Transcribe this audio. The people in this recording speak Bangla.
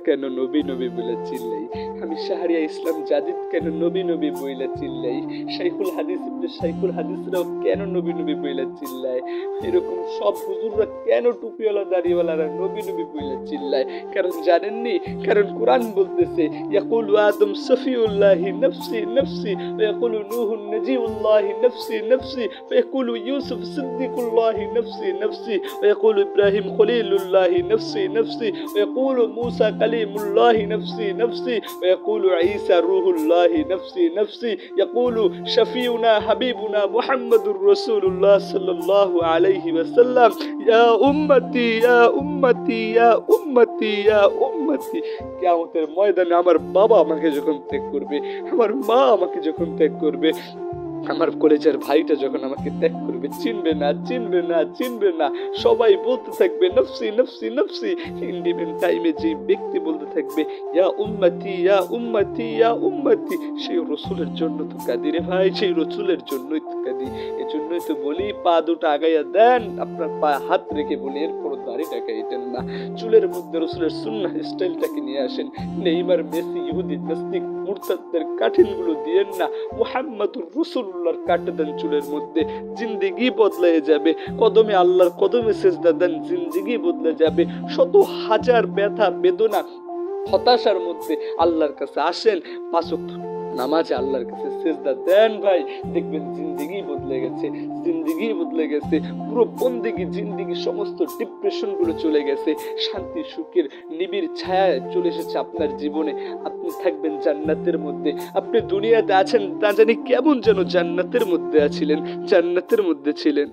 কেন নবী নবী বলে চিল্লাই, আমি শাহরিয়া ইসলাম জাদিদ কেন নবী নবী বইলা চিল্লাই, শাইখুল হাদিস ইবনে শাইখুল হাদিসরাও কেন নবী নবী বইলা চিল্লায়, এরকম সব হুজুররা কেন টুপিওয়ালা দাড়িওয়ালারা নবী নবী বইলা চিল্লায়? কারণ জানেননি, কারণ কোরআন বলতেছে ইয়াকুলু আদম সফিউল্লাহি নফসি নফসি ওয়া ইয়াকুলু নূহুন নাজিউল্লাহি নফসি নফসি ওয়া ইয়াকুলু ইউসুফ সিদ্দিকুল্লাহি নফসি নফসি ওয়া ইয়াকুলু ইব্রাহিম খলিলুল্লাহি নফসি নফসি ওয়া ইয়াকুলু মূসা কালিমুল্লাহি নফসি নফসি ওয়া ইয়াকুলু ঈসা রূহুল্লাহি নফসি নফসি ইয়াকুলু শাফিউনা হাবিবুনা মুহাম্মাদুর রাসূলুল্লাহ সাল্লাল্লাহু আলাইহি ওয়াসাল্লাম ইয়া উম্মতি ইয়া উম্মতি ইয়া উম্মতি ইয়া উম্মতি। কিয়ামতের ময়দানে আমার বাবা আমাকে যখন ত্যাগ করবে, আমার মা আমাকে যখন ত্যাগ করবে, আমার কলেজের ভাইটা যখন আমাকে ত্যাগ করবে, চিনবে না চিনবে না চিনবে না, সবাই বলতে থাকবে নফসি নফসি নফসি। ইন্ডিপেন্ডেন্ট টাইমে যে ব্যক্তি বলতে থাকবে ইয়া উম্মতি ইয়া উম্মতি ইয়া উম্মতি, সেই রসুলের জন্য তো কাঁদি রে ভাই, সেই রসুলের জন্যই তো কাঁদি। এজন্যই তো বলি পা দুটো আগাইয়া দেন, আপনার পায়ে হাত রেখে বলি এরপর দাড়িটা কাইটেন না, চুলের মধ্যে রসুলের সুন্নাহ স্টাইলটাকে নিয়ে আসেন। নেইমার, মেসি, ইহুদি, নাস্তিক, মুরতাদদের কাঠিনগুলো দিয়েন না, মুহাম্মাদুর রাসূলুল্লাহর কাটে দেন চুলের মধ্যে, জিন্দেগি বদলে যাবে। কদমে আল্লাহর কদমে সেজদা দেন, জিন্দেগি বদলে যাবে। শত হাজার ব্যথা বেদনা হতাশার মধ্যে আল্লাহর কাছে আসেন, 5 ওয়াক্ত নামাজে আল্লাহর কাছে সেজদা দেন ভাই, দেখবেন জিন্দেগি বদলে গেছে, জিন্দেগি বদলে গেছে, পুরো বন্দেগি জিন্দেগি সমস্ত ডিপ্রেশন গুলো চলে গেছে, শান্তি সুখের নিবিড় ছায়া চলে এসেছে আপনার জীবনে। আপনি থাকবেন জান্নাতের মধ্যে। আপনি দুনিয়াতে আছেন তা জানি কেমন যেন জান্নাতের মধ্যে আছিলেন, জান্নাতের মধ্যে ছিলেন।